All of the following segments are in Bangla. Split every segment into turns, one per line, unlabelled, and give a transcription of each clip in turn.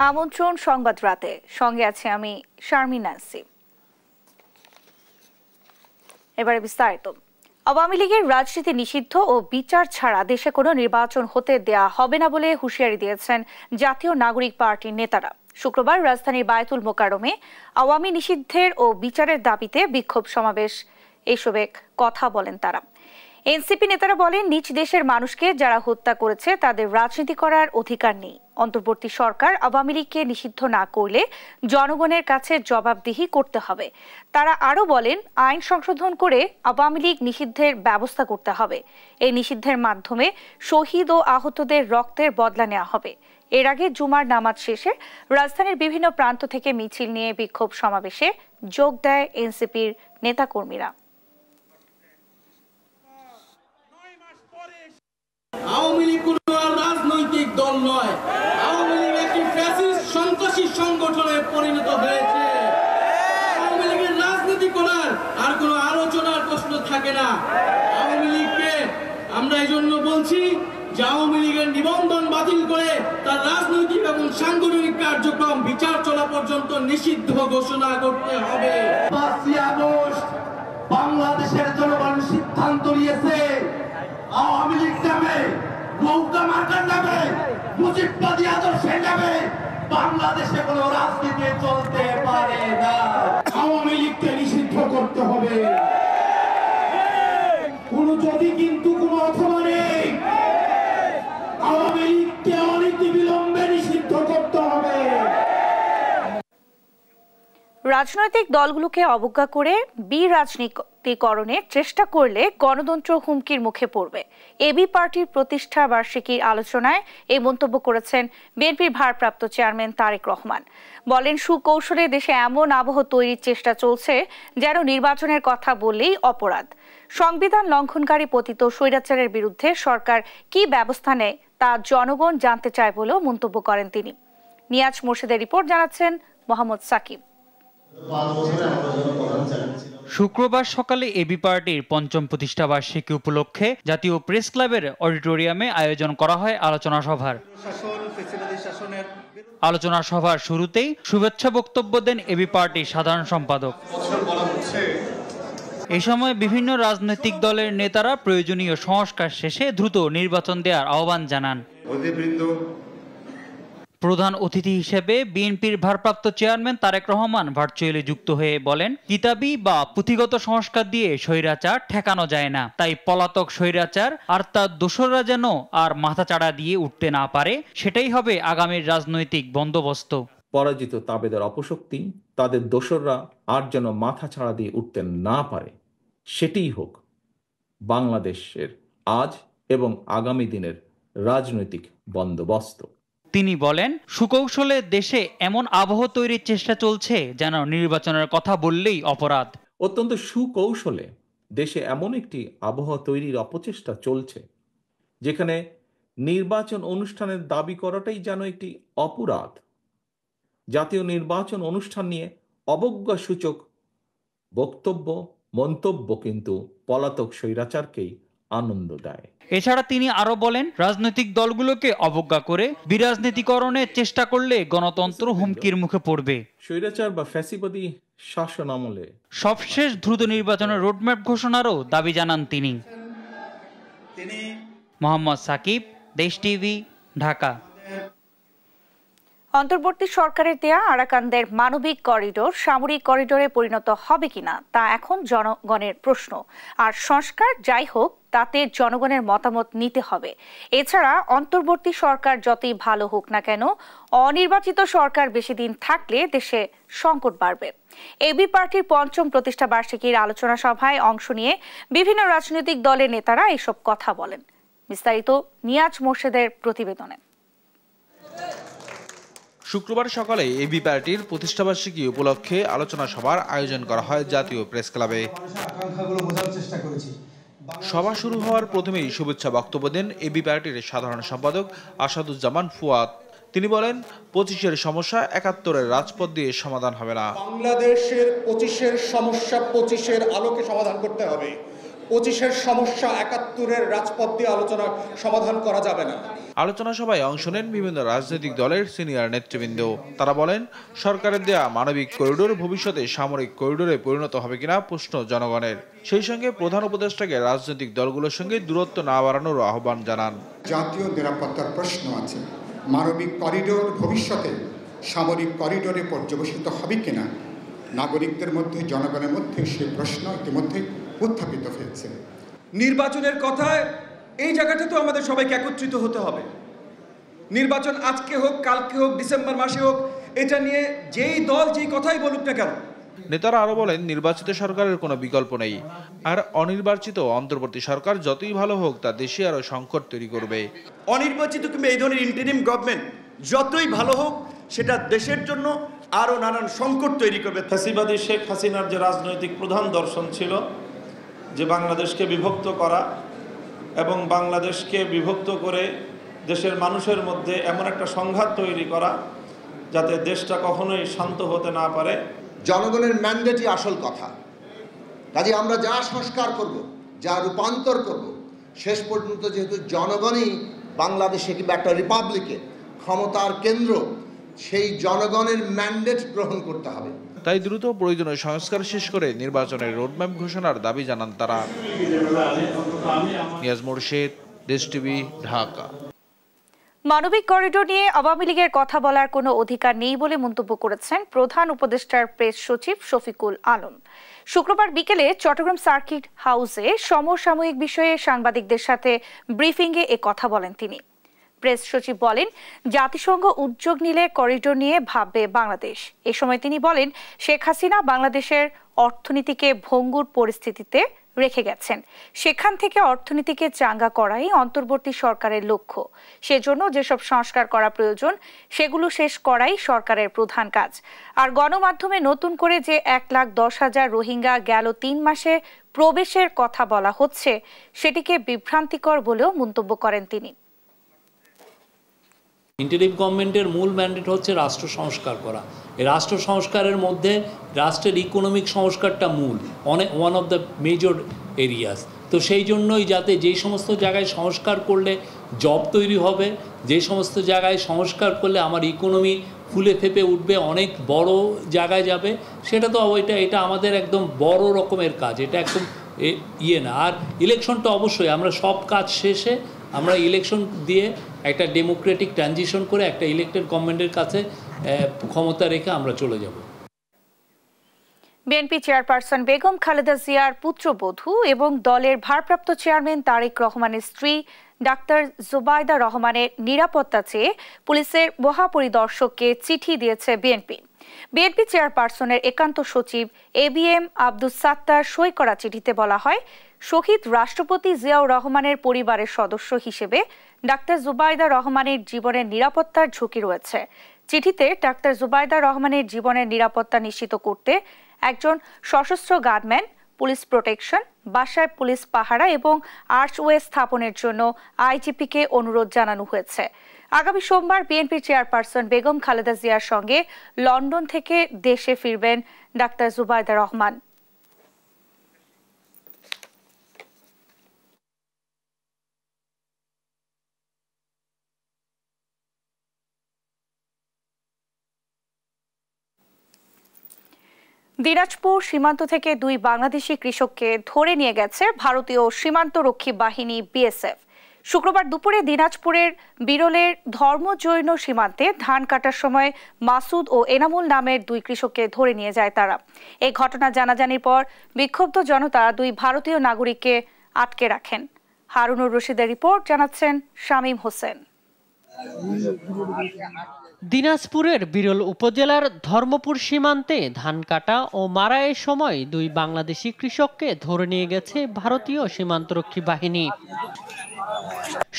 আমন্ত্রণ সংবাদ রাতে, সঙ্গে আছে আমি শারমিন নাসি। এবারে বিস্তারিত। আওয়ামী লীগের রাজনীতি নিষিদ্ধ ও বিচার ছাড়া দেশে কোনো নির্বাচন হতে দেয়া হবে না বলে হুঁশিয়ারি দিয়েছেন জাতীয় নাগরিক পার্টির নেতারা। শুক্রবার রাজধানীর বায়তুল মোকাররমে আওয়ামী নিষিদ্ধের ও বিচারের দাবিতে বিক্ষোভ সমাবেশ এসবে কথা বলেন তারা। এনসিপি নেতারা বলেন, নিজ দেশের মানুষকে যারা হত্যা করেছে তাদের রাজনীতি করার অধিকার নেই। অন্তর্বর্তী সরকার আওয়ামী লীগকে নিষিদ্ধ না করলে জনগণের কাছে জবাবদিহি করতে হবে। তারা আরও বলেন, আইন সংশোধন করে আওয়ামী লীগ নিষিদ্ধের ব্যবস্থা করতে হবে। এই নিষিদ্ধের মাধ্যমে শহীদ ও আহতদের রক্তের বদলা নেওয়া হবে। এর আগে জুমার নামাজ শেষে রাজধানীর বিভিন্ন প্রান্ত থেকে মিছিল নিয়ে বিক্ষোভ সমাবেশে যোগ দেয় এনসিপির নেতাকর্মীরা।
আওয়ামী লীগ কোনো রাজনৈতিক দল নয়, আওয়ামী লীগ একটি ফ্যাসিস্ট সন্ত্রাসী সংগঠনে পরিণত হয়েছে। আওয়ামী লীগের রাজনীতি করার আর কোনো আলোচনার প্রশ্ন থাকে না। আওয়ামী লীগকে আমরা এই জন্য বলছি যে আওয়ামী লীগের নিবন্ধন বাতিল করে তার রাজনৈতিক এবং সাংগঠনিক কার্যক্রম বিচার চলা পর্যন্ত নিষিদ্ধ ঘোষণা করতে হবে।
5 আগস্ট বাংলাদেশের জনগণ সিদ্ধান্ত নিয়েছে, আওয়ামী লীগ নামে, নৌকা মার্কার নামে, মুজিববাদী আদর্শের নামে বাংলাদেশে কোনো রাজনীতি চলতে পারে না। আওয়ামী লীগকে নিষিদ্ধ করতে হবে। যদি কিন্তু কোনো অথবা নেই, আওয়ামী লীগকে অনতিবিলম্বে নিষিদ্ধ করতে হবে।
রাজনৈতিক দলগুলোকে অবজ্ঞা করে বিরাজনীতিকরণের চেষ্টা করলে গণতন্ত্র হুমকির মুখে পড়বে। এবি পার্টির প্রতিষ্ঠা বার্ষিকীর আলোচনায় এই মন্তব্য করেছেন বিএনপির ভারপ্রাপ্ত চেয়ারম্যান তারেক রহমান। বলেন, সুকৌশলে দেশে এমন আবহ তৈরির চেষ্টা চলছে যেন নির্বাচনের কথা বললেই অপরাধ। সংবিধান লঙ্ঘনকারী পতিত স্বৈরাচারের বিরুদ্ধে সরকার কি ব্যবস্থা নেয় তা জনগণ জানতে চায় বলেও মন্তব্য করেন তিনি। নিয়াজ মোর্শেদের রিপোর্ট জানাচ্ছেন মোহাম্মদ সাকিব।
শুক্রবার সকালে এবি পার্টির পঞ্চম প্রতিষ্ঠা বার্ষিকী উপলক্ষে জাতীয় প্রেস ক্লাবের অডিটোরিয়ামে আয়োজন করা হয় আলোচনা সভার। আলোচনা সভার শুরুতেই শুভেচ্ছা বক্তব্য দেন এবি পার্টির সাধারণ সম্পাদক। এ সময় বিভিন্ন রাজনৈতিক দলের নেতারা প্রয়োজনীয় সংস্কার শেষে দ্রুত নির্বাচন দেওয়ার আহ্বান জানান। প্রধান অতিথি হিসেবে বিএনপির ভারপ্রাপ্ত চেয়ারম্যান তারেক রহমান ভার্চুয়ালি যুক্ত হয়ে বলেন, কিতাবি বা পুঁথিগত সংস্কার দিয়ে স্বৈরাচার ঠেকানো যায় না। তাই পলাতক স্বৈরাচার আর তার দোসররা যেন আর মাথাচাড়া দিয়ে উঠতে না পারে, সেটাই হবে আগামীর রাজনৈতিক বন্দোবস্ত।
পরাজিত তাবেদার অপশক্তি, তাদের দোসররা আর যেন মাথা ছাড়া দিয়ে উঠতে না পারে, সেটাই হোক বাংলাদেশের আজ এবং আগামী দিনের রাজনৈতিক বন্দোবস্ত।
তিনি বলেন, সুকৌশলে দেশে এমন আবহ তৈরির চেষ্টা চলছে যেন নির্বাচনের কথা বললেই অপরাধ।
অত্যন্ত সুকৌশলে দেশে এমন একটি আবহাওয়া তৈরির অপচেষ্টা চলছে যেখানে নির্বাচন অনুষ্ঠানের দাবি করাটাই যেন একটি অপরাধ। জাতীয় নির্বাচন অনুষ্ঠান নিয়ে অবজ্ঞাসূচক বক্তব্য মন্তব্য কিন্তু পলাতক স্বৈরাচারকেই আনন্দ দেয়।
এছাড়া তিনি আরো বলেন, রাজনৈতিক দলগুলোকে অবজ্ঞা করে বিরাজনীতিকরণের চেষ্টা করলে গণতন্ত্র হুমকির মুখে পড়বে।
স্বৈরাচার বা ফ্যাসিবাদী শাসন আমলে
সবশেষ দ্রুত নির্বাচনের রোডম্যাপ ঘোষণারও দাবি জানান তিনি। মোহাম্মদ সাকিব, দেশ টিভি, ঢাকা।
অন্তর্বর্তী সরকারের দেয়া আরাকানদের মানবিক করিডোর সামরিক করিডোরে পরিণত হবে কিনা তা এখন জনগণের প্রশ্ন। আর সংস্কার যাই হোক, তাতে জনগণের মতামত নিতে হবে। এছাড়া অন্তর্বর্তী সরকার যতই ভালো হোক না কেন, অনির্বাচিত সরকার বেশি দিন থাকলে দেশে সংকট বাড়বে। এবি পার্টির পঞ্চম প্রতিষ্ঠা বার্ষিকীর আলোচনা সভায় অংশ নিয়ে বিভিন্ন রাজনৈতিক দলের নেতারা এসব কথা বলেন। বিস্তারিত নিয়াজ মোর্শেদের প্রতিবেদনে।
শুক্রবার সকালে এবি পার্টির প্রতিষ্ঠাবার্ষিকী উপলক্ষে আলোচনা সভার আয়োজন করা হয় জাতীয় প্রেস ক্লাবে। সভা শুরু হওয়ার প্রথমেই শুভেচ্ছা বক্তব্য দেন এবি পার্টির সাধারণ সম্পাদক আসাদুজ্জামান ফুয়াদ। তিনি বলেন, 25-এর সমস্যা 71-এর রাজপথ দিয়ে সমাধান হবে না।
বাংলাদেশের 25-এর সমস্যা 25-এর আলোকে সমাধান করতে হবে। 25-এর সমস্যা 71-এর রাজপথ দিয়ে আলোচনা সমাধান করা যাবে না।
আলোচনা সভায় অংশ নেন বিভিন্ন রাজনৈতিক দলের সিনিয়র নেতৃবৃন্দ। তারা বলেন, সরকারের দেয়া মানবিক করিডোর ভবিষ্যতে সামরিক করিডোরে পরিণত হবে কিনা প্রশ্ন জনগণের। সেই সঙ্গে প্রধান উপদেষ্টাকে রাজনৈতিক দলগুলোর সঙ্গে দূরত্ব না বাড়ানোর আহ্বান জানান।
জাতীয় নিরাপত্তার প্রশ্ন আছে, মানবিক করিডোর ভবিষ্যতে সামরিক করিডোরে পর্যবেসিত হবে কিনা নাগরিকদের মধ্যে, জনগণের মধ্যে সেই প্রশ্ন ইতিমধ্যে উত্থাপিত হয়েছে।
নির্বাচনের কথায় এই জায়গাটা তো আমাদের সবাইকে একত্রিত হতে হবে। নির্বাচন আজকে হোক, কালকে হোক, ডিসেম্বর মাসে হোক, এটা নিয়ে যেই দল যেই কথাই বলুক না কেন।
নেতারা আরো বলেন, নির্বাচিত সরকারের কোনো বিকল্প নেই, আর অনির্বাচিত অন্তর্বর্তী সরকার যতই ভালো হোক তা দেশে আরো সংকট তৈরি করবে।
অনির্বাচিত কিংবা এই ধরনের ইন্টারিম গভর্নমেন্ট যতই ভালো হোক, সেটা দেশের জন্য আরো নানান সংকট তৈরি করবে।
ফ্যাসিবাদী শেখ হাসিনার যে রাজনৈতিক প্রধান দর্শন ছিল, যে বাংলাদেশকে বিভক্ত করা এবং বাংলাদেশকে বিভক্ত করে দেশের মানুষের মধ্যে এমন একটা সংঘাত তৈরি করা যাতে দেশটা কখনোই শান্ত হতে না পারে।
জনগণের ম্যান্ডেটই আসল কথা। কাজে আমরা যা সংস্কার করব, যা রূপান্তর করব, শেষ পর্যন্ত যেহেতু জনগণই বাংলাদেশে কিংবা একটা রিপাবলিকে ক্ষমতার কেন্দ্র, সেই জনগণের ম্যান্ডেট গ্রহণ করতে হবে।
তাই দ্রুত প্রয়োজনীয় সংস্কার শেষ করে নির্বাচনের রোডম্যাপ ঘোষণার দাবি জানান তারা। নিয়াজ মোরশেদ, দেশ টিভি, ঢাকা।
মানবিক করিডোর নিয়ে আওয়ামী লীগের কথা বলার কোনো অধিকার নেই বলে মন্তব্য করেছেন প্রধান উপদেষ্টার প্রেস সচিব শফিকুল আলম। শুক্রবার বিকেলে চট্টগ্রাম সার্কিট হাউসে সমসাময়িক বিষয়ে সাংবাদিকদের সাথে ব্রিফিংয়ে এ কথা বলেন তিনি। প্রেস সচিব বলেন, জাতিসংঘ উদ্যোগ নিলে করিডোর নিয়ে ভাববে বাংলাদেশ। এ সময় তিনি বলেন, শেখ হাসিনা বাংলাদেশের অর্থনীতিকে ভঙ্গুর পরিস্থিতিতে রেখে গেছেন। সেখান থেকে অর্থনীতিকে চাঙ্গা করাই অন্তর্বর্তী সরকারের লক্ষ্য। সেজন্য যেসব সংস্কার করা প্রয়োজন সেগুলো শেষ করাই সরকারের প্রধান কাজ। আর গণমাধ্যমে নতুন করে যে 1,10,000 রোহিঙ্গা গেল 3 মাসে প্রবেশের কথা বলা হচ্ছে, সেটিকে বিভ্রান্তিকর বলেও মন্তব্য করেন তিনি।
ইন্টারিম গভর্নমেন্টের মূল ম্যান্ডেট হচ্ছে রাষ্ট্র সংস্কার করা। এই রাষ্ট্র সংস্কারের মধ্যে রাষ্ট্রের ইকোনমিক সংস্কারটা মূল, one of the major areas. তো সেই জন্যই যাতে যেই সমস্ত জায়গায় সংস্কার করলে জব তৈরি হবে, যে সমস্ত জায়গায় সংস্কার করলে আমার ইকোনমি ফুলে ফেপে উঠবে, অনেক বড় জায়গায় যাবে, সেটা তো এটা আমাদের একদম বড় রকমের কাজ। এটা একদম না। আর ইলেকশনটা অবশ্যই আমরা সব কাজ শেষে আমরা ইলেকশন দিয়ে একটা ডেমোক্রেটিক ট্রানজিশন করে একটা ইলেক্টেড গভর্নমেন্টের কাছে ক্ষমতা রেখে আমরা চলে যাব।
বিএনপি চেয়ারপারসন বেগম খালেদা জিয়ার পুত্রবধূ এবং দলের ভারপ্রাপ্ত চেয়ারম্যান তারেক রহমানের স্ত্রী ডাক্তার জুবাইদা রহমানের নিরাপত্তা চেয়ে পুলিশের মহাপরিদর্শককে চিঠি দিয়েছে বিএনপি। বিএনপি চেয়ারপারসনের একান্ত সচিব ABM আব্দুস সাত্তার সই করা চিঠিতে বলা হয়, শহীদ রাষ্ট্রপতি জিয়াউর রহমানের পরিবারের সদস্য হিসেবে ডাক্তার জুবাইদা রহমানের জীবনের নিরাপত্তার ঝুঁকি রয়েছে। চিঠিতে ডাক্তার জুবাইদা রহমানের জীবনের নিরাপত্তা নিশ্চিত করতে একজন সশস্ত্র গার্ডম্যান, পুলিশ প্রোটেকশন, বাসায় পুলিশ পাহারা এবং আর্চওয়ে স্থাপনের জন্য IGP-কে অনুরোধ জানানো হয়েছে। আগামী সোমবার বিএনপির চেয়ারপারসন বেগম খালেদা জিয়ার সঙ্গে লন্ডন থেকে দেশে ফিরবেন ডাক্তার জুবাইদা রহমান। দিনাজপুর সীমান্ত থেকে 2 বাংলাদেশি কৃষককে ধরে নিয়ে গেছে ভারতীয় সীমান্তরক্ষী বাহিনী BSF। শুক্রবার দুপুরে দিনাজপুরের বিরলের ধর্মজৈন সীমান্তে ধান কাটার সময় মাসুদ ও এনামুল নামের 2 কৃষককে ধরে নিয়ে যায় তারা। এই ঘটনা জানাজানির পর বিক্ষুব্ধ জনতা 2 ভারতীয় নাগরিককে আটকে রাখেন। হারুনুর রশিদের রিপোর্ট, জানাচ্ছেন শামীম হোসেন।
দিনাজপুরের বিরল উপজেলার ধর্মপুর সীমান্তে ধান কাটা ও মারাইয়ের সময় 2 বাংলাদেশি কৃষককে ধরে নিয়ে গেছে ভারতীয় সীমান্তরক্ষী বাহিনী।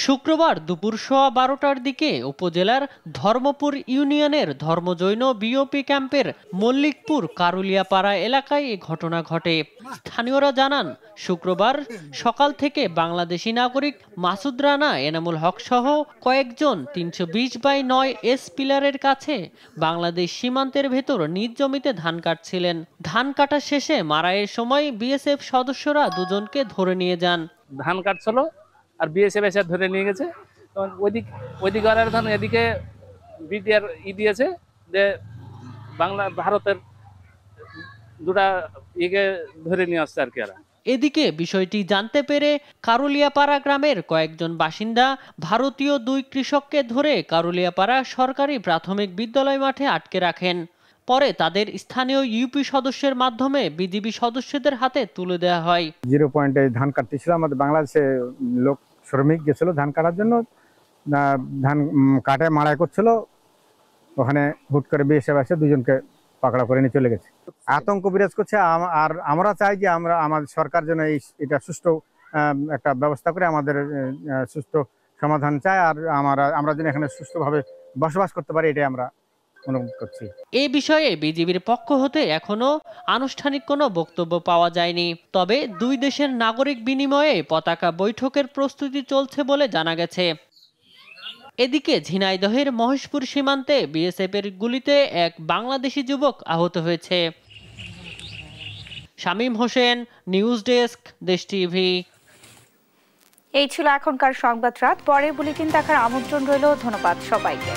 শুক্রবার দুপুর 12:15টার দিকে উপজেলার ধর্মপুর ইউনিয়নের ধর্মজৈন BOP ক্যাম্পের মল্লিকপুর কারুলিয়াপাড়া এলাকায় এই ঘটনা ঘটে। স্থানীয়রা জানান, শুক্রবার সকাল থেকে বাংলাদেশি নাগরিক মাসুদ রানা, এনামুল হক সহ কয়েকজন 320/9 S পিলারের কাছে বাংলাদেশ সীমান্তের ভেতর নিজ জমিতে ধান কাটছিলেন। ধান কাটা শেষে মারাইয়ের সময় BSF সদস্যরা 2 জনকে ধরে নিয়ে যান।
ধান কাটছিল আর BSF এসে ধরে নিয়ে গেছে। ওইদিকে ধরেন এদিকে বিটিআর দিয়েছে যে ভারতের দুটা ইকে ধরে নিয়ে আসছে আর কি।
এদিকে বিষয়টি জানতে পেরে কারুলিয়াপাড়া গ্রামের কয়েকজন বাসিন্দা ভারতীয় 2 কৃষককে ধরে কারুলিয়াপাড়া সরকারি প্রাথমিক বিদ্যালয় মাঠে আটকে রাখেন। পরে তাদের স্থানীয় ইউপি সদস্যের মাধ্যমে বিজিবি সদস্যদের হাতে তুলে দেওয়া হয়।
0 পয়েন্টে ধান কাটতেছিল, আমাদের বাংলাদেশে লোক শ্রমিক গেছিল ধান কাটার জন্য, ধান কাটে মাড়াই করছিল, ওখানে হুট করে বিএসএফ এসে 2 জনকে পাকড়াও করে নিয়ে চলে গেছে। আতঙ্ক বিরাজ করছে। আর আমরা চাই যে আমাদের সরকার যেন এটা সুষ্ঠু একটা ব্যবস্থা করে আমাদের সুষ্ঠু সমাধান চাই, আর আমরা যেন এখানে সুষ্ঠুভাবে বসবাস করতে পারি, এটাই আমরা অনুরোধ করছি।
এই বিষয়ে বিজিবির পক্ষ হতে এখনো আনুষ্ঠানিক কোনো বক্তব্য পাওয়া যায়নি। তবে 2 দেশের নাগরিক বিনিময়ে পতাকা বৈঠকের প্রস্তুতি চলছে বলে জানা গেছে। এদিকে ঝিনাইদহের মহেশপুর সীমান্তে বিএসএফের গুলিতে এক বাংলাদেশি যুবক আহত হয়েছে। শামীম হোসেন, নিউজ ডেস্ক, দেশ টিভি।
এই ছিল এখনকার সংবাদ রাত। পরের বুলেটিন দেখার আমন্ত্রণ রইল। ধন্যবাদ সবাইকে।